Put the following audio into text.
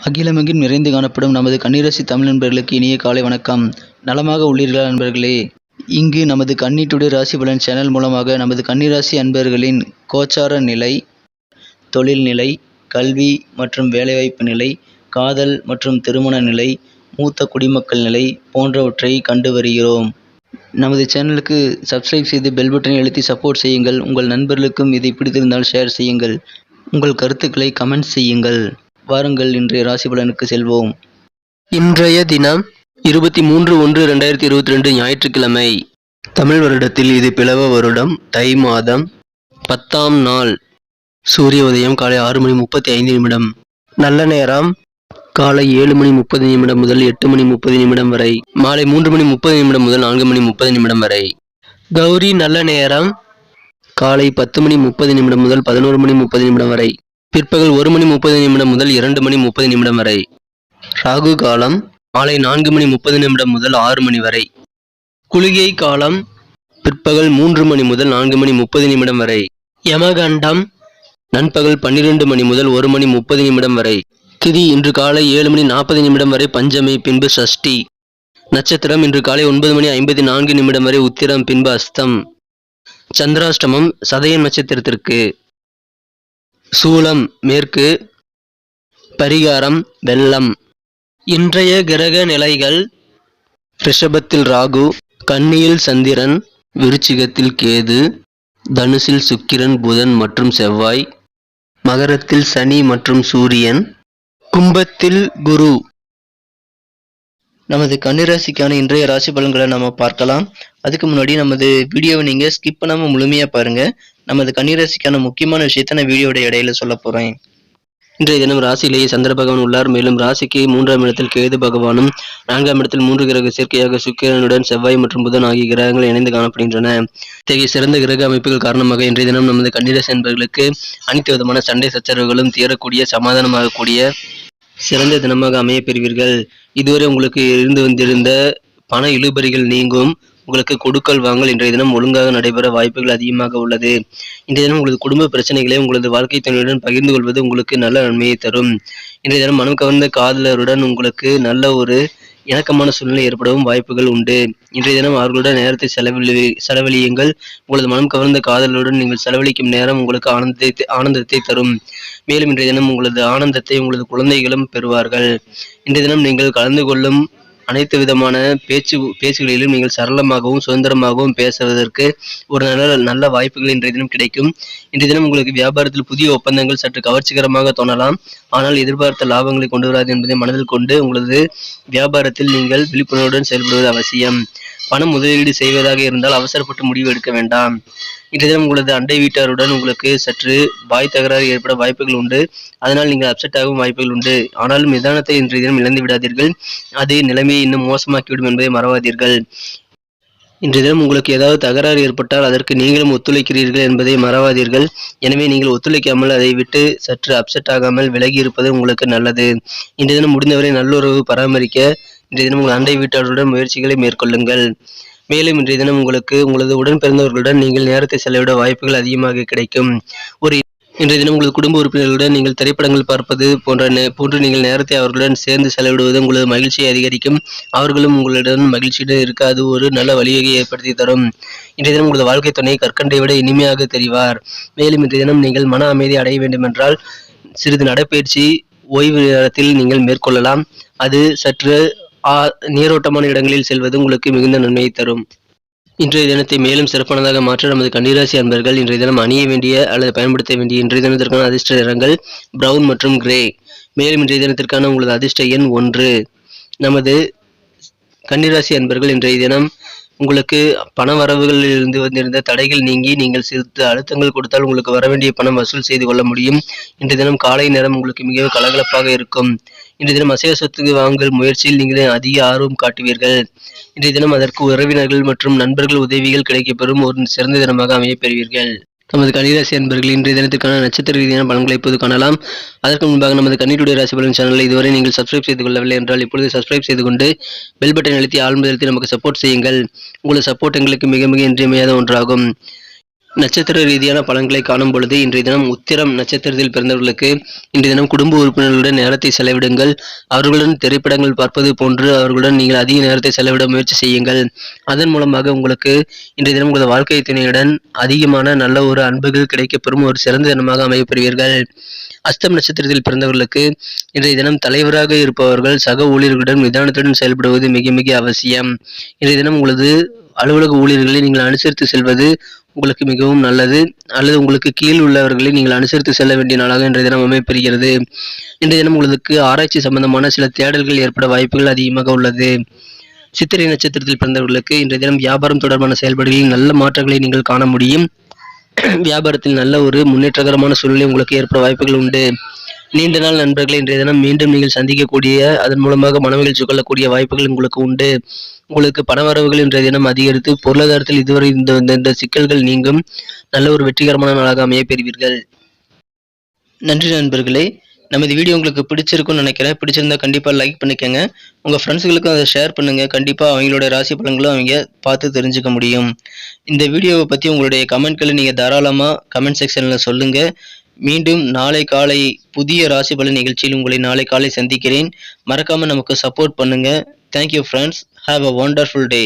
அகிலமெங்கிலும் நிறைந்து காணப்படும் நமது கன்னிராசி தமிழ் நண்பர்களுக்கு இனிய காலை வணக்கம். நலமாக உள்ளீர்களா நண்பர்களே? இங்கு நமது கன்னி டுடே ராசி பலன் சேனல் மூலமாக நமது கன்னிராசி அன்பர்களின் கோச்சார நிலை, தொழில் நிலை, கல்வி மற்றும் வேலைவாய்ப்பு நிலை, காதல் மற்றும் திருமண நிலை, மூத்த குடிமக்கள் நிலை போன்றவற்றை கண்டு வருகிறோம். நமது சேனலுக்கு சப்ஸ்கிரைப் செய்து பெல் பட்டனை அழுத்தி சப்போர்ட் செய்யுங்கள். உங்கள் நண்பர்களுக்கும் இதை பிடித்திருந்தால் ஷேர் செய்யுங்கள். உங்கள் கருத்துக்களை கமெண்ட் செய்யுங்கள். வாருங்கள் இன்றைய ராசி பலனுக்கு செல்வோம். இன்றைய தினம் 23/1/2022 ஞாயிற்றுக்கிழமை. தமிழ் வருடத்தில் இது பிளவ வருடம், தை மாதம் 10ஆம் நாள். சூரிய உதயம் காலை 6:35 நல்ல நேரம் காலை 7:30 முதல் 8:30 வரை, மாலை 3:30 முதல் 4:30 வரை. கௌரி நல்ல நேரம் காலை 10:30 முதல் 11:30 வரை, பிற்பகல் 1:30 முதல் 2:30 வரை. ராகு காலம் மாலை 4:30 முதல் 6 மணி வரை. குளிகை காலம் பிற்பகல் 3 மணி முதல் 4:30 வரை. யமகண்டம் நண்பகல் 12 மணி முதல் 1:30 வரை. திதி இன்று காலை 7:40 வரை பஞ்சமி, பின்பு சஷ்டி. நட்சத்திரம் இன்று காலை 9:54 வரை உத்திரம், பின்பு அஸ்தம். சந்திராஷ்டமம் சதயம் நட்சத்திரத்திற்கு. சூலம் மேற்கு, பரிகாரம் வெள்ளம். இன்றைய கிரக நிலைகள்: ரிஷபத்தில் ராகு, கன்னியில் சந்திரன், விருச்சிகத்தில் கேது, தனுசில் சுக்கிரன், புதன் மற்றும் செவ்வாய், மகரத்தில் சனி மற்றும் சூரியன், கும்பத்தில் குரு. நமது கன்னிராசிக்கான இன்றைய ராசி பலன்களை நம்ம பார்க்கலாம். அதுக்கு முன்னாடி நமது வீடியோவை நீங்கள் ஸ்கிப் பண்ணாமல் முழுமையாக பாருங்கள். நமது கன்னிராசிக்கான முக்கியமான விஷயத்தை நான் வீடியோட இடையில சொல்ல போகிறேன். இன்றைய தினம் ராசியிலேயே சந்திர பகவான் உள்ளார். மேலும் ராசிக்கு 3ஆம் இடத்தில் கேது பகவானும், 4ஆம் இடத்தில் 3 கிரக சேர்க்கையாக சுக்கிரனுடன் செவ்வாய் மற்றும் புதன் ஆகிய கிரகங்கள் இணைந்து காணப்படுகின்றன. இத்தகைய சிறந்த கிரக அமைப்புகள் காரணமாக இன்றைய தினம் நமது கன்னிராசி என்பவர்களுக்கு அனைத்து விதமான சண்டை சச்சரவுகளும் தீரக்கூடிய, சமாதானமாகக்கூடிய சிறந்த தினமாக அமைய பெறுவீர்கள். இதுவரை உங்களுக்கு இருந்து வந்திருந்த பண இழுபறிகள் நீங்கும். உங்களுக்கு கொடுக்கல் வாங்கல் இன்றைய தினம் ஒழுங்காக நடைபெற வாய்ப்புகள் அதிகமாக உள்ளது. இன்றைய தினம் உங்களது குடும்ப பிரச்சனைகளை உங்களது வாழ்க்கை துணையுடன் பகிர்ந்து கொள்வது உங்களுக்கு நல்ல நன்மையை தரும். இன்றைய தினம் மனம் கவர்ந்த காதலருடன் உங்களுக்கு நல்ல ஒரு இணக்கமான சூழ்நிலை ஏற்படவும் வாய்ப்புகள் உண்டு. இன்றைய தினம் அவர்களுடன் நேரத்தை செலவழியுங்கள். உங்களது மனம் கவர்ந்த காதலருடன் நீங்கள் செலவழிக்கும் நேரம் உங்களுக்கு ஆனந்தத்தை தரும். மேலும் இன்றைய தினம் உங்களது ஆனந்தத்தை உங்களது குழந்தைகளும் பெறுவார்கள். இன்றைய தினம் நீங்கள் கலந்து கொள்ளும் அனைத்து விதமான பேச்சுகளிலும் நீங்கள் சரளமாகவும் சுதந்திரமாகவும் பேசுவதற்கு ஒரு நல்ல வாய்ப்புகள் இன்றைய தினம் கிடைக்கும். இன்றைய தினம் உங்களுக்கு வியாபாரத்தில் புதிய ஒப்பந்தங்கள் சற்று கவர்ச்சிகரமாக தோணலாம். ஆனால் எதிர்பார்த்த லாபங்களை கொண்டு வராது என்பதை மனதில் கொண்டு உங்களது வியாபாரத்தில் நீங்கள் விழிப்புணர்வுடன் செயல்படுவது அவசியம். பணம் முதலீடு செய்வதாக இருந்தால் அவசரப்பட்டு முடிவு எடுக்க வேண்டாம். இன்றைய தினம் உங்களது அண்டை வீட்டாருடன் உங்களுக்கு சற்று வாய் தகராறு ஏற்பட வாய்ப்புகள் உண்டு. அதனால் நீங்கள் அப்செட் ஆகும் வாய்ப்புகள் உண்டு. ஆனாலும் நிதானத்தை இன்றைய தினம் இழந்து விடாதீர்கள். அது நிலைமையை இன்னும் மோசமாக்கிவிடும் என்பதை மறவாதீர்கள். இன்றைய தினம் உங்களுக்கு ஏதாவது தகராறு ஏற்பட்டால் அதற்கு நீங்களும் ஒத்துழைக்கிறீர்கள் என்பதை மறவாதீர்கள். எனவே நீங்கள் ஒத்துழைக்காமல் அதை விட்டு சற்று அப்செட் ஆகாமல் விலகி இருப்பது உங்களுக்கு நல்லது. இன்றைய தினம் முடிந்தவரை நல்லுறவு பராமரிக்க இன்றைய தினம் உங்கள் அண்டை வீட்டாளருடன் முயற்சிகளை மேற்கொள்ளுங்கள். மேலும் இன்றைய தினம் உங்களுக்கு உங்களது உடன் பிறந்தவர்களுடன் நீங்கள் நேரத்தை செலவிட வாய்ப்புகள் அதிகமாக கிடைக்கும். இன்றைய தினம் உங்களது குடும்ப உறுப்பினர்களுடன் நீங்கள் திரைப்படங்கள் பார்ப்பது போன்று நீங்கள் நேரத்தை அவர்களுடன் சேர்ந்து செலவிடுவது உங்களது மகிழ்ச்சியை அதிகரிக்கும். அவர்களும் உங்களுடன் மகிழ்ச்சியுடன் இருக்க அது ஒரு நல்ல வழிவகையை ஏற்படுத்தி தரும். இன்றைய தினம் உங்களது வாழ்க்கை துணை கற்கண்டை விட இனிமையாக தெரிவார். மேலும் இன்றைய தினம் நீங்கள் மன அமைதி அடைய வேண்டுமென்றால் சிறிது நடைப்பயிற்சி ஓய்வு நேரத்தில் நீங்கள் மேற்கொள்ளலாம். அது சற்று நீரோட்டமான இடங்களில் செல்வது உங்களுக்கு மிகுந்த நன்மையை தரும். இன்றைய தினத்தை மேலும் சிறப்பானதாக மாற்ற நமது கன்னிராசி அன்பர்கள் இன்றைய தினம் அணிய வேண்டிய அல்லது பயன்படுத்த வேண்டிய இன்றைய தினத்திற்கான அதிர்ஷ்ட நிறங்கள் பிரவுன் மற்றும் கிரே. மேலும் இன்றைய தினத்திற்கான உங்களது அதிர்ஷ்ட எண் 1. நமது கன்னிராசி அன்பர்கள் இன்றைய தினம் உங்களுக்கு பண வரவுகளில் இருந்து வந்திருந்த தடைகள் நீங்கி நீங்கள் சிறிது அழுத்தங்கள் கொடுத்தால் உங்களுக்கு வரவேண்டிய பணம் வசூல் செய்து கொள்ள முடியும். இன்றைய தினம் காலை நேரம் உங்களுக்கு மிகவும் கலகலப்பாக இருக்கும். இன்றைய தினம் அசைய சொத்து வாங்கல் முயற்சியில் நீங்கள் அதிக ஆர்வம் காட்டுவீர்கள். இன்றைய தினம் அதற்கு உறவினர்கள் மற்றும் நண்பர்கள் உதவிகள் கிடைக்கப்பெறும் ஒரு சிறந்த தினமாக அமைய பெறுவீர்கள். நமது கன்னிராசி அன்பர்கள் இன்றைய தினத்திற்கான நட்சத்திர ரீதியான பலன்களை இப்போது காணலாம். அதற்கு முன்பாக நமது கன்னி டுடே ராசி பலன் சேனலை இதுவரை நீங்கள் சப்ஸ்கிரைப் செய்து கொள்ளவில்லை என்றால் இப்பொழுது சப்ஸ்கிரைப் செய்து கொண்டு பெல் பட்டன் அழுத்தி ஆழ்ந்து நமக்கு சப்போர்ட் செய்யுங்கள். உங்களது சப்போர்ட் எங்களுக்கு மிக மிக இன்றியமையாத ஒன்றாகும். நட்சத்திர ரீதியான பலன்களை காணும் பொழுது இன்றைய தினம் உத்திரம் நட்சத்திரத்தில் பிறந்தவர்களுக்கு இன்றைய தினம் குடும்ப உறுப்பினர்களுடன் நேரத்தை செலவிடுங்கள். அவர்களுடன் திரைப்படங்கள் பார்ப்பது போன்று அவர்களுடன் நீங்கள் அதிக நேரத்தை செலவிட முயற்சி செய்யுங்கள். அதன் மூலமாக உங்களுக்கு இன்றைய தினம் உங்களது வாழ்க்கை துணையுடன் அதிகமான நல்ல ஒரு அன்புகள் கிடைக்கப்பெறும் ஒரு சிறந்த தினமாக அமையப்பெறுவீர்கள். அஸ்தம் நட்சத்திரத்தில் பிறந்தவர்களுக்கு இன்றைய தினம் தலைவராக இருப்பவர்கள் சக ஊழியர்களுடன் நிதானத்துடன் செயல்படுவது மிக மிக அவசியம். இன்றைய தினம் உங்களது அலுவலக ஊழியர்களை நீங்கள் அனுசரித்து செல்வது உங்களுக்கு மிகவும் நல்லது. அல்லது உங்களுக்கு கீழ் உள்ளவர்களை நீங்கள் அனுசரித்து செல்ல வேண்டிய நாளாக இன்றைய தினம் அமையப்பெறுகிறது. இன்றைய தினம் உங்களுக்கு ஆராய்ச்சி சம்பந்தமான சில தேடல்கள் ஏற்பட வாய்ப்புகள் அதிகமாக உள்ளது. சித்திரை நட்சத்திரத்தில் பிறந்தவர்களுக்கு இன்றைய தினம் வியாபாரம் தொடர்பான செயல்பாடுகளில் நல்ல மாற்றங்களை நீங்கள் காண முடியும். வியாபாரத்தில் நல்ல ஒரு முன்னேற்றகரமான சூழ்நிலை உங்களுக்கு ஏற்பட வாய்ப்புகள் உண்டு. நீண்ட நாள் நண்பர்களை இன்றைய தினம் மீண்டும் நீங்கள் சந்திக்கக்கூடிய அதன் மூலமாக மனமகிழ்ச்சி கொள்ளக்கூடிய வாய்ப்புகள் உங்களுக்கு உண்டு. உங்களுக்கு பணவரவுகள் இன்றைய தினம் அதிகரித்து பொருளாதாரத்தில் இதுவரை இந்த சிக்கல்கள் நீங்கும் நல்ல ஒரு வெற்றிகரமான நாளாக அமைய பெறுவீர்கள். நன்றி நண்பர்களே. நமது வீடியோ உங்களுக்கு பிடிச்சிருக்கும்னு நினைக்கிறேன். பிடிச்சிருந்தா கண்டிப்பாக லைக் பண்ணிக்கோங்க. உங்கள் ஃப்ரெண்ட்ஸுகளுக்கும் அதை ஷேர் பண்ணுங்கள். கண்டிப்பாக அவங்களோட ராசி பலன்களும் அவங்க பார்த்து தெரிஞ்சுக்க முடியும். இந்த வீடியோவை பற்றி உங்களுடைய கமெண்ட்களை நீங்கள் தாராளமாக கமெண்ட் செக்ஷனில் சொல்லுங்கள். மீண்டும் நாளை காலை புதிய ராசி பலன் நிகழ்ச்சியில் உங்களை நாளை காலை சந்திக்கிறேன். மறக்காமல் நமக்கு சப்போர்ட் பண்ணுங்கள். Thank you friends. Have a wonderful day.